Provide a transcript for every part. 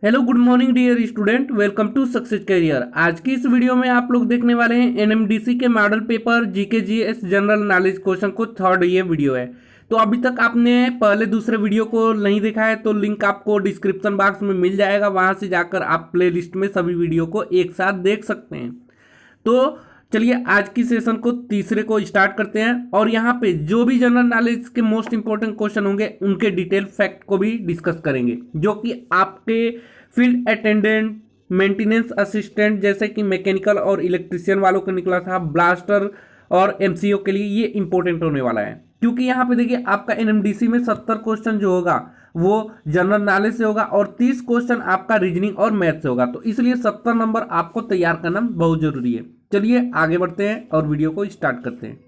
Hello good morning dear student, welcome to success career. आज की इस वीडियो में आप लोग देखने वाले हैं एनएमडीसी के model paper GK GS general knowledge question को थर्ड ये वीडियो है। तो अभी तक आपने पहले दूसरे वीडियो को नहीं देखा है तो लिंक आपको डिस्क्रिप्शन बॉक्स में मिल जाएगा, वहां से जाकर आप प्लेलिस्ट में सभी वीडियो को एक साथ देख सकते हैं। तो चलिए आज की सेशन को तीसरे को स्टार्ट करते हैं और यहाँ पे जो भी जनरल नॉलेज के मोस्ट इंपॉर्टेंट क्वेश्चन होंगे उनके डिटेल फैक्ट को भी डिस्कस करेंगे, जो कि आपके फील्ड अटेंडेंट, मेंटेनेंस असिस्टेंट जैसे कि मैकेनिकल और इलेक्ट्रिशियन वालों को निकला था, ब्लास्टर और एमसीओ के लिए ये इंपॉर्टेंट होने वाला है। क्योंकि यहाँ पे देखिए आपका एनएमडीसी में 70 क्वेश्चन जो होगा वो जनरल नॉलेज से होगा और 30 क्वेश्चन आपका रीजनिंग और मैथ से होगा, तो इसलिए 70 नंबर आपको तैयार करना बहुत जरूरी है। चलिए आगे बढ़ते हैं और वीडियो को स्टार्ट करते हैं।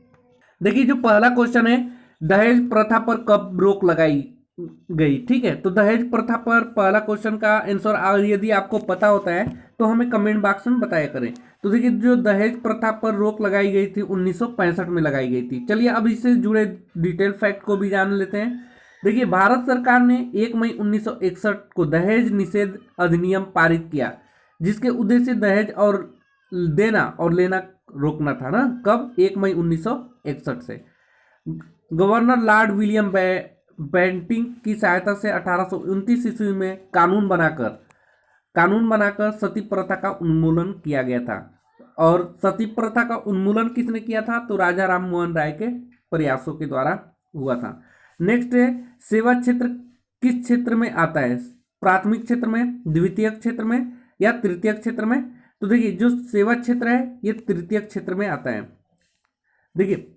देखिए जो पहला क्वेश्चन है, दहेज प्रथा पर कब रोक लगाई गई। ठीक है, तो दहेज प्रथा पर पहला क्वेश्चन का आंसर यदि आपको पता होता है तो हमें कमेंट बॉक्स में बताया करें। तो देखिए जो दहेज प्रथा पर रोक लगाई गई थी 1965 में लगाई गई थी। चलिए अब इससे जुड़े डिटेल फैक्ट को भी जान लेते हैं। देखिए भारत सरकार ने 1 मई 1961 को दहेज निषेध अधिनियम पारित किया, जिसके उद्देश्य दहेज और देना और लेना रोकना था ना। कब? 1 मई 1961 से। गवर्नर लॉर्ड विलियम बेंटिंक की सहायता से 1829 ईस्वी में कानून बनाकर सती प्रथा का उन्मूलन किया गया था। और सती प्रथा का उन्मूलन किसने किया था? तो राजा राम मोहन राय के प्रयासों के द्वारा हुआ था। नेक्स्ट है, सेवा क्षेत्र किस क्षेत्र में आता है? प्राथमिक क्षेत्र में, द्वितीयक क्षेत्र में या तृतीयक क्षेत्र में? तो देखिए जो सेवा क्षेत्र है ये तृतीयक क्षेत्र में आता है। देखिए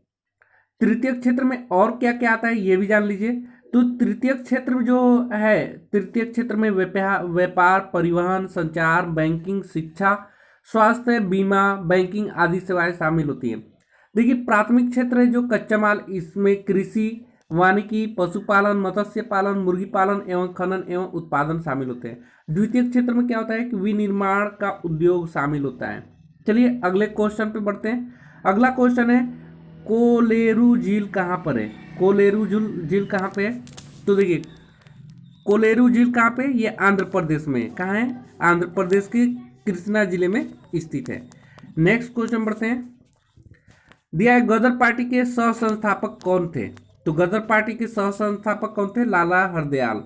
तृतीयक क्षेत्र में और क्या क्या आता है ये भी जान लीजिए। तो तृतीयक क्षेत्र जो है, तृतीयक क्षेत्र में व्यापार, परिवहन, संचार, बैंकिंग, शिक्षा, स्वास्थ्य, बीमा, बैंकिंग आदि सेवाएं शामिल होती हैं। देखिए प्राथमिक क्षेत्र है जो कच्चा माल, इसमें कृषि, वानिकी, पशुपालन, मत्स्य पालन, मुर्गी पालन एवं खनन एवं उत्पादन शामिल होते हैं। द्वितीय क्षेत्र में क्या होता है कि विनिर्माण का उद्योग शामिल होता है। चलिए अगले क्वेश्चन पे बढ़ते हैं। अगला क्वेश्चन है, कोलेरू झील कहाँ पर है? कोलेरू झील कहाँ पे है? तो देखिए कोलेरू झील कहाँ पे? ये आंध्र प्रदेश में। कहाँ है? आंध्र प्रदेश के कृष्णा जिले में स्थित है। नेक्स्ट क्वेश्चन बढ़ते हैं। दिया है गदर पार्टी के सह संस्थापक कौन थे? तो गदर पार्टी के सह संस्थापक कौन थे? लाला हरदयाल।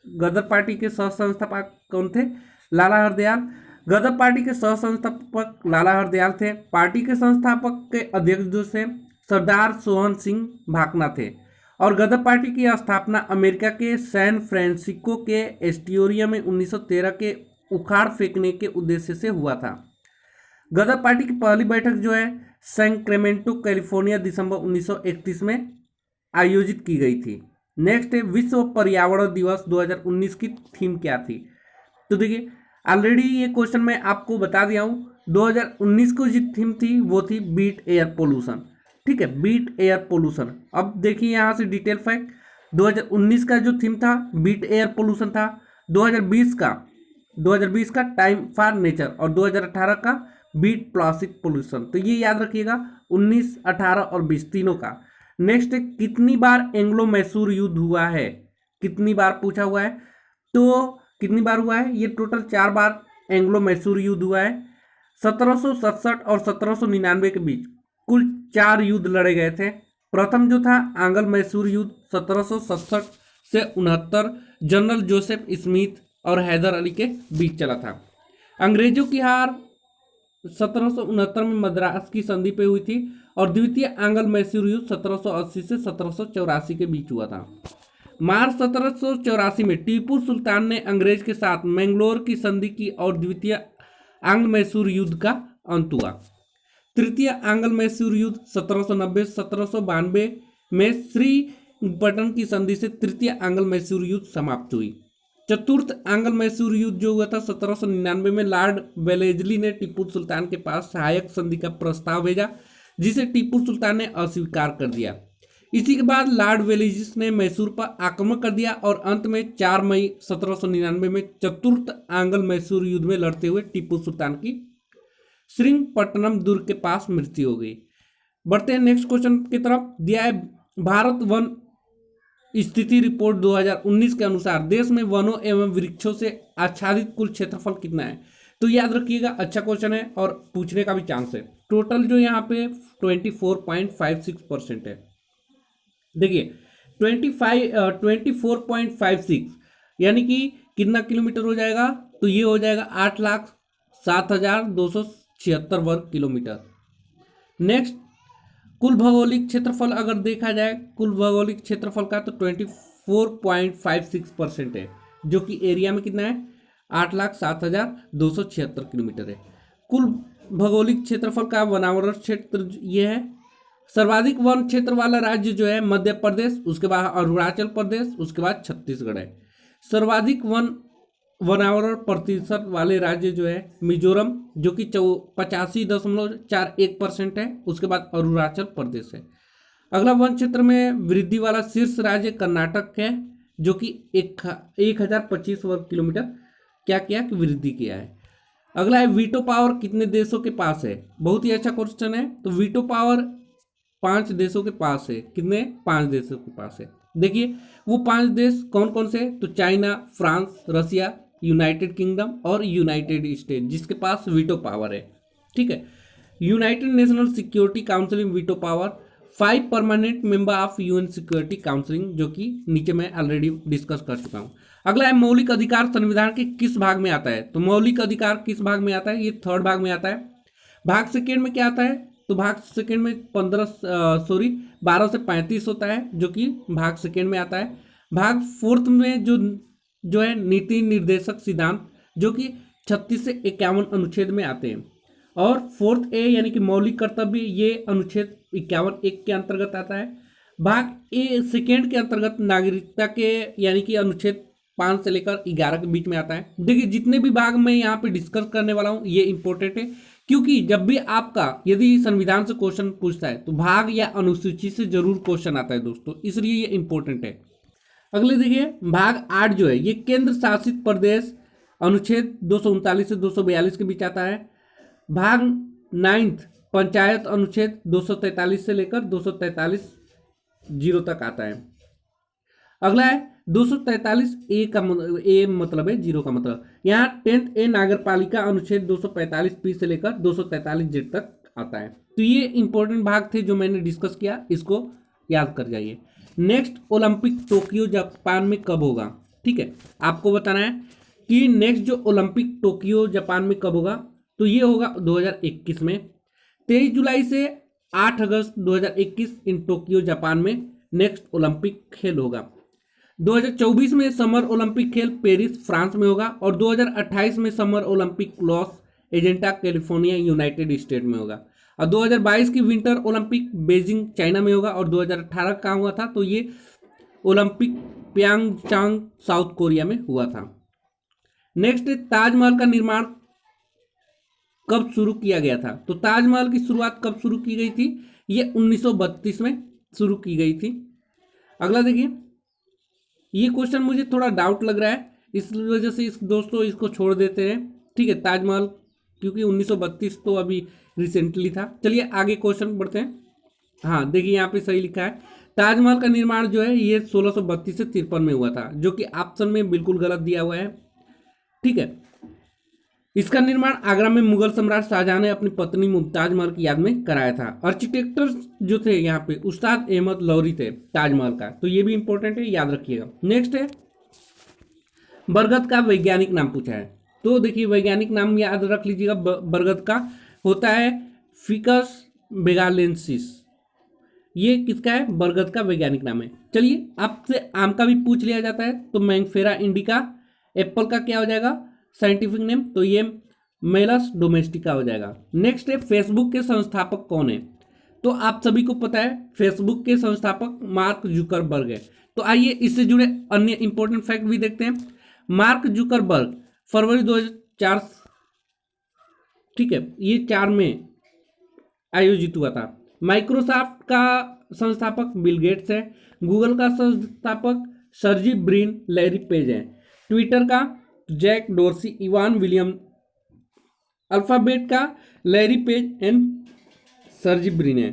गदर पार्टी के सह संस्थापक कौन थे? लाला हरदयाल। गदर पार्टी के सह संस्थापक लाला हरदयाल थे। पार्टी के संस्थापक के अध्यक्ष जो थे सरदार सोहन सिंह भाकना थे। और गदर पार्टी की स्थापना अमेरिका के सैन फ्रांसिस्को के एस्टोरिया में 1913 के उखाड़ फेंकने के उद्देश्य से हुआ था। गदर पार्टी की पहली बैठक जो है सैक्रामेंटो कैलिफोर्निया दिसंबर 1931 में आयोजित की गई थी। नेक्स्ट है, विश्व पर्यावरण दिवस 2019 की थीम क्या थी? तो देखिए ऑलरेडी ये क्वेश्चन मैं आपको बता दिया हूँ। 2019 को जो थीम थी वो थी बीट एयर पोल्यूशन। ठीक है, बीट एयर पोल्यूशन। अब देखिए यहाँ से डिटेल फैक्ट, 2019 का जो थीम था बीट एयर पोल्यूशन था। 2020 का टाइम फॉर नेचर और 2018 का बीट प्लास्टिक पोल्यूशन। तो ये याद रखिएगा 19, 18 और 20 तीनों का। नेक्स्ट है, कितनी बार एंग्लो मैसूर युद्ध हुआ है? कितनी बार पूछा हुआ है, तो कितनी बार हुआ है? ये टोटल 4 बार एंग्लो मैसूर युद्ध हुआ है। 1767 और 1799 के बीच कुल 4 युद्ध लड़े गए थे। प्रथम जो था आंग्ल मैसूर युद्ध 1767 से 69 जनरल जोसेफ स्मिथ और हैदर अली के बीच चला था। अंग्रेजों की हार 1769 में मद्रास की संधि पे हुई थी और द्वितीय आंग्ल मैसूर युद्ध 1780 से 1784 के बीच हुआ था। मार्च 1784 में टीपू सुल्तान ने अंग्रेज के साथ मैंगलोर की संधि की और द्वितीय आंग्ल मैसूर युद्ध का अंत हुआ। तृतीय आंग्ल मैसूर युद्ध 1790-1792 में श्रीरंगपट्टन की संधि से तृतीय आंग्ल मैसूर युद्ध समाप्त हुई। चतुर्थ आंग्ल मैसूर युद्ध जो हुआ था 1799 में लॉर्ड वेलेस्ली ने टीपू सुल्तान के पास सहायक संधि का प्रस्ताव भेजा, जिसे टीपू सुल्तान ने अस्वीकार कर दिया। इसी के बाद लॉर्ड वेलेस्ली ने मैसूर पर आक्रमण कर दिया और अंत में 4 मई 1799 में चतुर्थ आंग्ल मैसूर युद्ध में लड़ते हुए टीपू सुल्तान की श्रीरंगपट्टनम दुर्ग के पास मृत्यु हो गई। बढ़ते हैं नेक्स्ट क्वेश्चन की तरफ। दिया है भारत वन स्थिति रिपोर्ट 2019 के अनुसार देश में वनों एवं वृक्षों से आच्छादित कुल क्षेत्रफल कितना है? तो याद रखिएगा, अच्छा क्वेश्चन है और पूछने का भी चांस है। टोटल जो यहाँ पे 24.56% है। देखिए 24.56 यानी कि कितना किलोमीटर हो जाएगा? तो ये हो जाएगा 8,07,276 वर्ग किलोमीटर। नेक्स्ट, कुल भौगोलिक क्षेत्रफल अगर देखा जाए कुल भौगोलिक क्षेत्रफल का, तो 24.56% है, जो कि एरिया में कितना है? 8,07,276 किलोमीटर है। कुल भौगोलिक क्षेत्रफल का वनावरण क्षेत्र ये है। सर्वाधिक वन क्षेत्र वाला राज्य जो है मध्य प्रदेश, उसके बाद अरुणाचल प्रदेश, उसके बाद छत्तीसगढ़ है। सर्वाधिक वनावरण प्रतिशत वाले राज्य जो है मिजोरम, जो कि 85.41% है, उसके बाद अरुणाचल प्रदेश है। अगला वन क्षेत्र में वृद्धि वाला शीर्ष राज्य कर्नाटक है, जो कि 1025 वर्ग किलोमीटर क्या किया कि वृद्धि किया है। अगला है वीटो पावर कितने देशों के पास है? बहुत ही अच्छा क्वेश्चन है। तो वीटो पावर 5 देशों के पास है। कितने? 5 देशों के पास है। देखिए वो 5 देश कौन कौन से? तो चाइना, फ्रांस, रसिया, यूनाइटेड किंगडम और यूनाइटेड स्टेट, जिसके पास वीटो पावर है। ठीक है। United national security council veto power, 5 permanent member of UN security council, जो कि नीचे मैं ऑलरेडी डिस्कस कर चुका हूं। अगला है मौलिक अधिकार संविधान के किस भाग में आता है? तो मौलिक अधिकार किस भाग में आता है? ये 3rd भाग में आता है। भाग सेकेंड में क्या आता है? तो भाग सेकेंड में 12 से 35 होता है, जो कि भाग सेकेंड में आता है। भाग 4th में जो है नीति निर्देशक सिद्धांत, जो कि 36 से 51 अनुच्छेद में आते हैं। और 4th ए यानी कि मौलिक कर्तव्य, ये अनुच्छेद 51(1) के अंतर्गत आता है। भाग ए सेकेंड के अंतर्गत नागरिकता के यानी कि अनुच्छेद 5 से लेकर 11 के बीच में आता है। देखिए जितने भी भाग मैं यहाँ पे डिस्कस करने वाला हूँ ये इंपॉर्टेंट है, क्योंकि जब भी आपका यदि संविधान से क्वेश्चन पूछता है तो भाग या अनुसूची से जरूर क्वेश्चन आता है दोस्तों, इसलिए ये इंपॉर्टेंट है। अगले देखिए भाग 8 जो है ये केंद्र शासित प्रदेश, अनुच्छेद 239 से 242 के बीच आता है। भाग 9th पंचायत, अनुच्छेद 243 से लेकर 243 जीरो तक आता है। अगला है 243 ए का ए मतलब है जीरो का मतलब, यहाँ 10th ए नागरपालिका, अनुच्छेद 245 पी से लेकर 243 जेड तक आता है। तो ये इंपॉर्टेंट भाग थे जो मैंने डिस्कस किया, इसको याद कर जाइए। नेक्स्ट, ओलंपिक टोक्यो जापान में कब होगा? ठीक है, आपको बताना है कि नेक्स्ट जो ओलंपिक टोक्यो जापान में कब होगा, तो ये होगा 2021 में। 23 जुलाई से 8 अगस्त 2021 इन टोक्यो जापान में नेक्स्ट ओलंपिक खेल होगा। 2024 में समर ओलंपिक खेल पेरिस फ्रांस में होगा, और 2028 में summer Olympic loss agenda California United state में होगा, और 2022 की विंटर ओलंपिक बेजिंग चाइना में होगा, और 2018 का हुआ था तो ये ओलंपिक प्यांगचांग साउथ कोरिया में हुआ था। नेक्स्ट, ताजमहल का निर्माण कब शुरू किया गया था? तो ताजमहल की शुरुआत कब शुरू की गई थी? ये 1932 में शुरू की गई थी। अगला देखिए, ये क्वेश्चन मुझे थोड़ा डाउट लग रहा है, इस वजह से दोस्तों इसको छोड़ देते हैं। ठीक है, ताजमहल क्योंकि 1932 तो अभी रिसेंटली था। चलिए आगे क्वेश्चन बढ़ते हैं। हाँ देखिए यहाँ पे सही लिखा है, ताजमहल का निर्माण जो है ये 1632 से 53 में हुआ था, जो कि ऑप्शन में बिल्कुल गलत दिया हुआ है। ठीक है, इसका निर्माण आगरा में मुगल सम्राट शाहजहां ने अपनी पत्नी मुमताज महल की याद में कराया था। आर्किटेक्टर जो थे यहाँ पे उस्ताद अहमद लौरी थे ताजमहल का, तो ये भी इंपॉर्टेंट है, याद रखिएगा। नेक्स्ट है, बरगद का वैज्ञानिक नाम पूछा है, तो देखिए वैज्ञानिक नाम याद रख लीजिएगा, बरगद का होता है फिकस बेगालेंसिस। ये किसका है? बरगद का वैज्ञानिक नाम है। चलिए आपसे आम का भी पूछ लिया जाता है, तो मैंगफेरा इंडिका। एप्पल का क्या हो जाएगा साइंटिफिक नेम? तो ये मेलस डोमेस्टिका हो जाएगा। नेक्स्ट है, फेसबुक के संस्थापक कौन है? तो आप सभी को पता है फेसबुक के संस्थापक मार्क जुकरबर्ग है। तो आइए इससे जुड़े अन्य इंपॉर्टेंट फैक्ट भी देखते हैं। मार्क जुकरबर्ग फरवरी 2004, ठीक है, ये 4 में आयोजित हुआ था। माइक्रोसॉफ्ट का संस्थापक बिल गेट्स है। गूगल का संस्थापक सर्जी ब्रिन लैरी पेज है। ट्विटर का Jack Dorsey, Evan William. Alphabet का Larry Page and Sergey Brin है।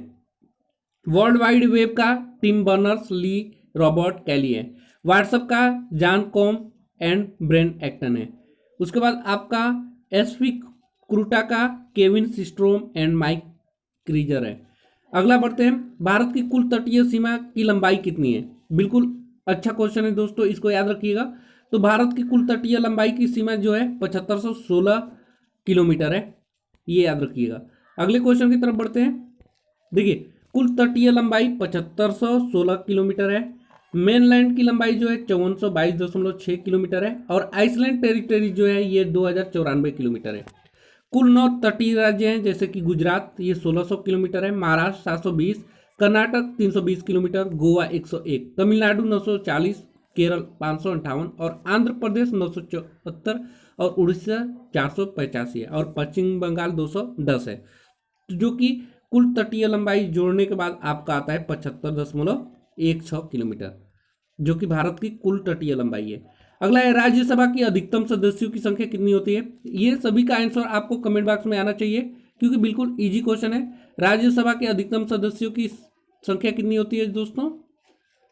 वर्ल्ड वाइड वेब का Tim Berners Lee Robert Cailliau है। व्हाट्सएप का Jan Koum and Brian Acton है। उसके बाद आपका एसपी क्रूटा का Kevin Systrom and Mike Krieger है। अगला बढ़ते हैं, भारत की कुल तटीय सीमा की लंबाई कितनी है? बिल्कुल अच्छा क्वेश्चन है दोस्तों, इसको याद रखिएगा। तो भारत की कुल तटीय लंबाई की सीमा जो है 7516 किलोमीटर है, ये याद रखिएगा। अगले क्वेश्चन की तरफ बढ़ते हैं। देखिए, कुल तटीय लंबाई 7516 किलोमीटर है। मेनलैंड की लंबाई जो है 5422.6 किलोमीटर है और आइसलैंड टेरिटरी जो है ये 2094 किलोमीटर है। कुल 9 तटीय राज्य हैं, जैसे कि गुजरात ये 1600 किलोमीटर है, महाराष्ट्र 720, कर्नाटक 320 किलोमीटर, गोवा 101, तमिलनाडु 940, केरल 558 और आंध्र प्रदेश 974 और उड़ीसा 485 है और पश्चिम बंगाल 210 है, जो कि कुल तटीय लंबाई जोड़ने के बाद आपका आता है 75.16 किलोमीटर, जो कि भारत की कुल तटीय लंबाई है। अगला है, राज्यसभा की अधिकतम सदस्यों की संख्या कितनी होती है? ये सभी का आंसर आपको कमेंट बॉक्स में आना चाहिए, क्योंकि बिल्कुल इजी क्वेश्चन है। राज्यसभा के अधिकतम सदस्यों की संख्या कितनी होती है दोस्तों?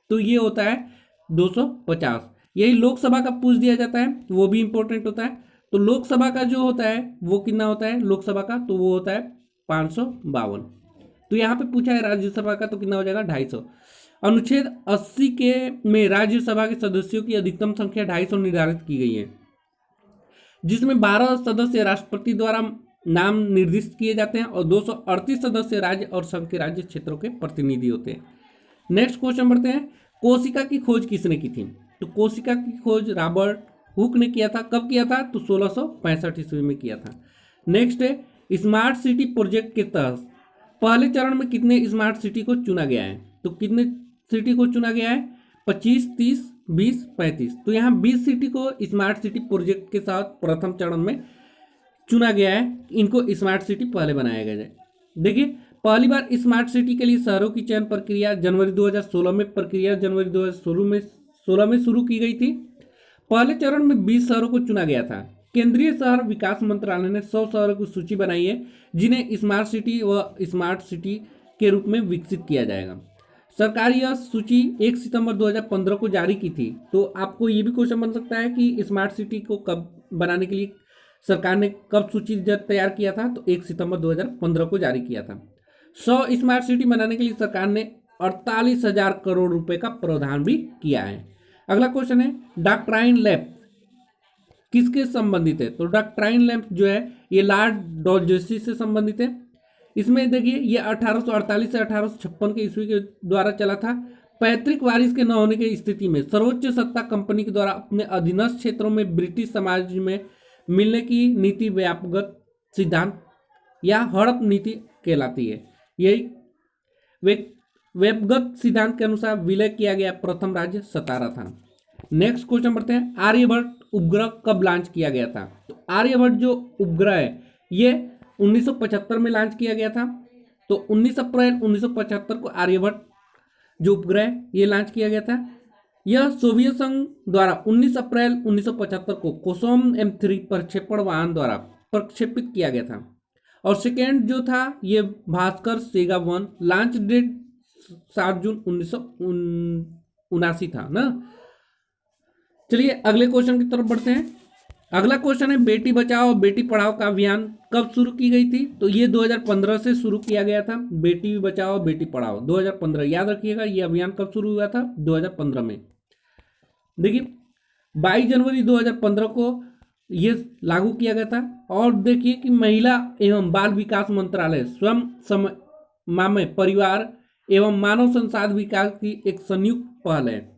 तो ये होता है 250। यही लोकसभा का पूछ दिया जाता है, वो भी इंपॉर्टेंट होता है। तो लोकसभा का जो होता है वो कितना होता है लोकसभा का? तो वो होता है 552। तो यहाँ पे पूछा है राज्यसभा का, तो कितना हो जाएगा? 250। अनुच्छेद 80 के में राज्यसभा के सदस्यों की अधिकतम संख्या 250 निर्धारित की गई है, जिसमें 12 सदस्य राष्ट्रपति द्वारा नाम निर्दिष्ट किए जाते हैं और 238 सदस्य राज्य और संघ के राज्य क्षेत्रों के प्रतिनिधि होते हैं। नेक्स्ट क्वेश्चन बढ़ते हैं, कोशिका की खोज किसने की थी? तो कोशिका की खोज रॉबर्ट हुक ने किया था। कब किया था? तो 1665 ईस्वी में किया था। नेक्स्ट है, स्मार्ट सिटी प्रोजेक्ट के तहत पहले चरण में कितने स्मार्ट सिटी को चुना गया है? तो कितने सिटी को चुना गया है? 25, 30, 20, 35। तो यहाँ 20 सिटी को स्मार्ट सिटी प्रोजेक्ट के साथ प्रथम चरण में चुना गया है। इनको स्मार्ट सिटी पहले बनाया गया है। देखिए, पहली बार स्मार्ट सिटी के लिए शहरों की चयन प्रक्रिया जनवरी 2016 में जनवरी 2016 में शुरू की गई थी। पहले चरण में 20 शहरों को चुना गया था। केंद्रीय शहर विकास मंत्रालय ने 100 शहरों की सूची बनाई है, जिन्हें स्मार्ट सिटी व स्मार्ट सिटी के रूप में विकसित किया जाएगा। सरकार यह सूची 1 सितंबर 2015 को जारी की थी। तो आपको ये भी क्वेश्चन बन सकता है कि स्मार्ट सिटी को कब बनाने के लिए सरकार ने कब सूची तैयार किया था? तो 1 सितंबर 2015 को जारी किया था। 100 स्मार्ट सिटी बनाने के लिए सरकार ने 48,000 करोड़ रुपए का प्रावधान भी किया है। अगला क्वेश्चन है, डॉक्ट्राइन लैब किसके संबंधित है? तो डॉक्ट्राइन लैब जो है ये लॉर्ड डलहौसी से संबंधित है। इसमें देखिए, ये 1848 से 1856 के ईस्वी के द्वारा चला था। पैतृक वारिस के न होने की स्थिति में सर्वोच्च सत्ता कंपनी के द्वारा अपने अधीनस्थ क्षेत्रों में ब्रिटिश समाज में मिलने की नीति व्यापक सिद्धांत या हड़प नीति कहलाती है। यही व्यापक सिद्धांत के अनुसार विलय किया गया प्रथम राज्य सतारा था। नेक्स्ट क्वेश्चन बढ़ते हैं, आर्यभट्ट उपग्रह कब लॉन्च किया गया था? तो आर्यभट्ट जो उपग्रह है ये 1975 में लॉन्च किया गया था। तो 19 अप्रैल 1975 को आर्यभट्ट जो उपग्रह है ये लॉन्च किया गया था। यह सोवियत संघ द्वारा 19 अप्रैल 1975 को कोसोम M3 प्रक्षेपण वाहन द्वारा प्रक्षेपित किया गया था। और सेकेंड जो था ये भास्कर सेगा 1, लॉन्च डेट 7 जून 1979 था ना। चलिए अगले क्वेश्चन की तरफ बढ़ते हैं। अगला क्वेश्चन है, बेटी बचाओ बेटी पढ़ाओ का अभियान कब शुरू की गई थी? तो ये 2015 से शुरू किया गया था। बेटी बचाओ बेटी पढ़ाओ 2015, याद रखिएगा ये अभियान कब शुरू हुआ था? 2015 में। देखिए 22 जनवरी 2015 को ये लागू किया गया था। और देखिए कि महिला एवं बाल विकास मंत्रालय स्वयं समय परिवार एवं मानव संसाधन विकास की एक संयुक्त पहल है।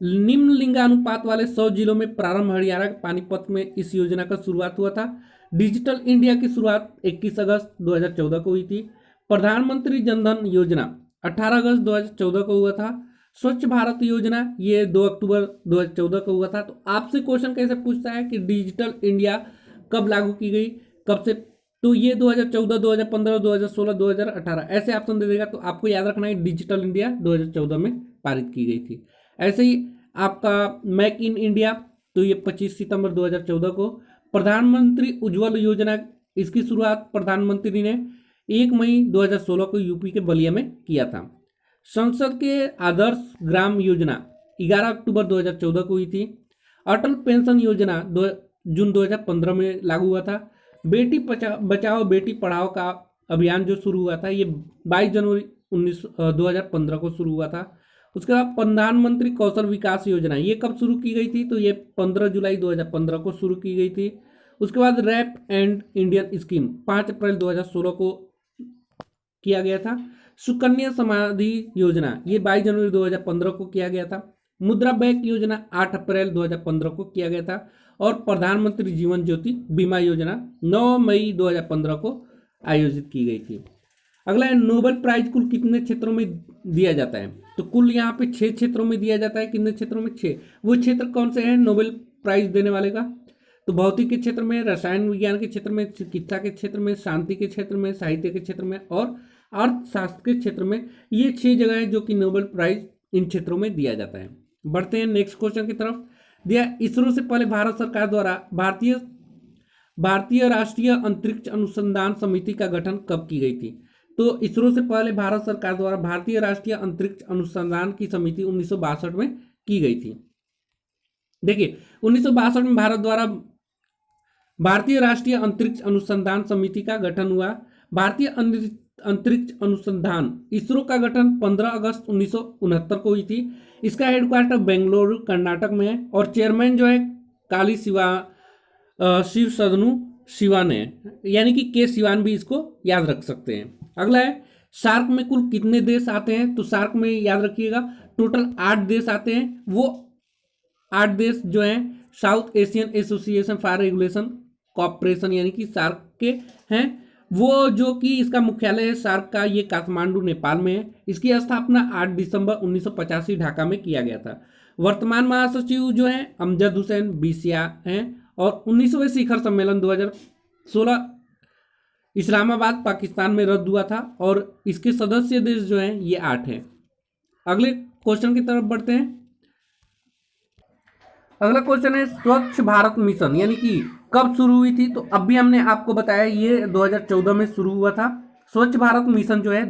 निम्न लिंगानुपात वाले 100 जिलों में प्रारंभ हरियाणा के पानीपत में इस योजना का शुरुआत हुआ था। डिजिटल इंडिया की शुरुआत 21 अगस्त 2014 को हुई थी। प्रधानमंत्री जनधन योजना 18 अगस्त 2014 को हुआ था। स्वच्छ भारत योजना ये 2 अक्टूबर 2014 को हुआ था। तो आपसे क्वेश्चन कैसे पूछता है कि डिजिटल इंडिया कब लागू की गई, कब से? तो ये 2014, 2015, 2016, 2018 ऐसे ऑप्शन दे देगा। तो आपको याद रखना है डिजिटल इंडिया 2014 में पारित की गई थी। ऐसे ही आपका मेक इन इंडिया, तो ये 25 सितंबर 2014 को। प्रधानमंत्री उज्ज्वल योजना, इसकी शुरुआत प्रधानमंत्री ने 1 मई 2016 को यूपी के बलिया में किया था। संसद के आदर्श ग्राम योजना 11 अक्टूबर 2014 को हुई थी। अटल पेंशन योजना जून 2015 में लागू हुआ था। बेटी बचाओ बेटी पढ़ाओ का अभियान जो शुरू हुआ था ये 22 जनवरी 2015 को शुरू हुआ था। उसके बाद प्रधानमंत्री कौशल विकास योजना ये कब शुरू की गई थी, तो ये 15 जुलाई 2015 को शुरू की गई थी। उसके बाद रैप एंड इंडियन स्कीम 5 अप्रैल 2016 को किया गया था। सुकन्या समृद्धि योजना ये 22 जनवरी 2015 को किया गया था। मुद्रा बैंक योजना 8 अप्रैल 2015 को किया गया था। और प्रधानमंत्री जीवन ज्योति बीमा योजना 9 मई 2015 को आयोजित की गई थी। अगला है नोबेल प्राइज कुल कितने क्षेत्रों में दिया जाता है, तो कुल यहाँ पे 6 क्षेत्रों में दिया जाता है। कितने क्षेत्रों में? 6। वो क्षेत्र कौन से हैं नोबेल प्राइज देने वाले का? तो भौतिक के क्षेत्र में, रसायन विज्ञान के क्षेत्र में, चिकित्सा के क्षेत्र में, शांति के क्षेत्र में, साहित्य के क्षेत्र में और अर्थशास्त्र के क्षेत्र में। ये 6 जगह है जो कि नोबेल प्राइज इन क्षेत्रों में दिया जाता है। बढ़ते हैं नेक्स्ट क्वेश्चन की तरफ। दिया इसरो से पहले भारत सरकार द्वारा भारतीय राष्ट्रीय अंतरिक्ष अनुसंधान समिति का गठन कब की गई थी? तो इसरो से पहले भारत सरकार द्वारा भारतीय राष्ट्रीय अंतरिक्ष अनुसंधान की समिति 1962 में की गई थी। देखिए 1962 में भारत द्वारा भारतीय राष्ट्रीय अंतरिक्ष अनुसंधान समिति का गठन हुआ। भारतीय अंतरिक्ष अनुसंधान इसरो का गठन 15 अगस्त 1969 को हुई थी। इसका हेडक्वार्टर बेंगलुरु कर्नाटक में है और चेयरमैन जो है काली शिव सदनु शिवान है, यानी कि के शिवान भी इसको याद रख सकते हैं। अगला है सार्क में कुल कितने देश आते हैं, तो सार्क में याद रखिएगा टोटल 8 देश आते हैं। वो 8 देश जो हैं South Asian Association for Regulation Cooperation यानी कि सार्क के हैं। वो जो कि इसका मुख्यालय है सार्क का ये काठमांडू नेपाल में है। इसकी स्थापना 8 दिसंबर 1985 ढाका में किया गया था। वर्तमान महासचिव जो हैं अमजद हुसैन बीसिया हैं और 19वें शिखर सम्मेलन 2016 इस्लामाबाद पाकिस्तान में रद्द हुआ था और इसके सदस्य देश जो हैं ये 8 हैं। अगले क्वेश्चन की तरफ बढ़ते हैं। अगला क्वेश्चन है स्वच्छ भारत मिशन यानी कि कब शुरू हुई थी, तो अभी हमने आपको बताया ये 2014 में शुरू हुआ था। स्वच्छ भारत मिशन जो है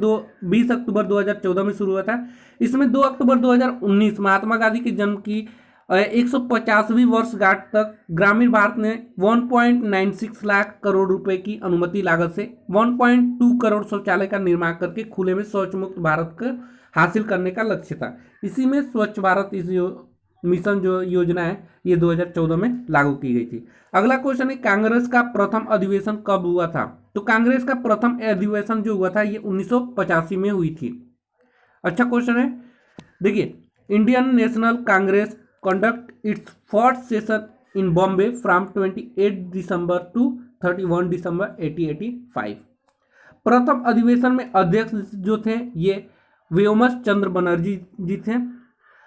20 अक्टूबर 2014 में शुरू हुआ था। इसमें 2 अक्टूबर 2019 महात्मा गांधी के जन्म की 150वीं वर्षगांठ तक ग्रामीण भारत ने 1.96 लाख करोड़ रुपए की अनुमति लागत से 1.2 करोड़ शौचालय का निर्माण करके खुले में शौच मुक्त भारत को हासिल करने का लक्ष्य था। इसी में स्वच्छ भारत मिशन जो योजना है ये 2014 में लागू की गई थी। अगला क्वेश्चन है कांग्रेस का प्रथम अधिवेशन कब हुआ था, तो कांग्रेस का प्रथम अधिवेशन जो हुआ था ये 1985 में हुई थी। अच्छा क्वेश्चन है। देखिए Indian national Congress conduct its fourth session in Bombay from 28 December to 31 December 1885। प्रथम अधिवेशन में अध्यक्ष जो थे ये व्योमस चंद्र बनर्जी जी थे।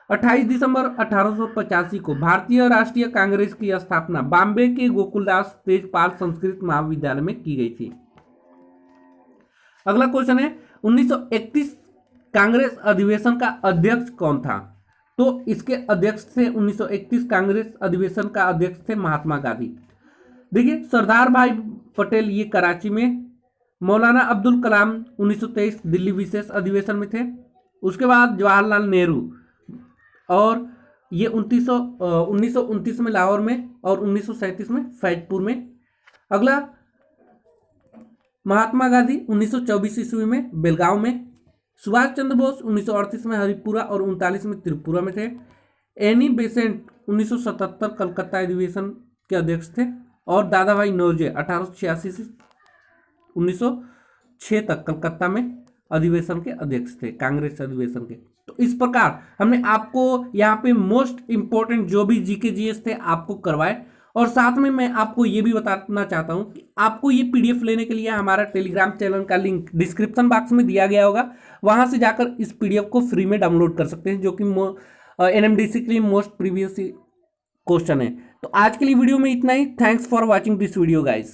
28 दिसंबर 1885 को भारतीय राष्ट्रीय कांग्रेस की स्थापना बॉम्बे के गोकुलदास तेजपाल संस्कृत महाविद्यालय में की गई थी। अगला क्वेश्चन है 1931 कांग्रेस अधिवेशन का अध्यक्ष कौन था, तो इसके अध्यक्ष थे 1931 कांग्रेस अधिवेशन का अध्यक्ष थे महात्मा गांधी। देखिए सरदार भाई पटेल ये कराची में, मौलाना अब्दुल कलाम 1923 दिल्ली विशेष अधिवेशन में थे। उसके बाद जवाहरलाल नेहरू और ये 1929 में लाहौर में और 1937 में फैजपुर में। अगला महात्मा गांधी 1924 ईस्वी में बेलगांव में। सुभाष चंद्र बोस 1938 में हरिपुरा और 39 में त्रिपुरा में थे। एनी बेसेंट 1977 कलकत्ता अधिवेशन के अध्यक्ष थे और दादा भाई नौरोजी 1886 से 1906 तक कलकत्ता में अधिवेशन के अध्यक्ष थे कांग्रेस अधिवेशन के। तो इस प्रकार हमने आपको यहाँ पे मोस्ट इंपॉर्टेंट जो भी जीके जीएस थे आपको करवाए और साथ में मैं आपको ये भी बताना चाहता हूँ कि आपको ये पीडीएफ लेने के लिए हमारा टेलीग्राम चैनल का लिंक डिस्क्रिप्शन बॉक्स में दिया गया होगा, वहां से जाकर इस पीडीएफ को फ्री में डाउनलोड कर सकते हैं जो कि एनएमडीसी के लिए मोस्ट प्रीवियस क्वेश्चन है। तो आज के लिए वीडियो में इतना ही। Thanks for watching this video guys.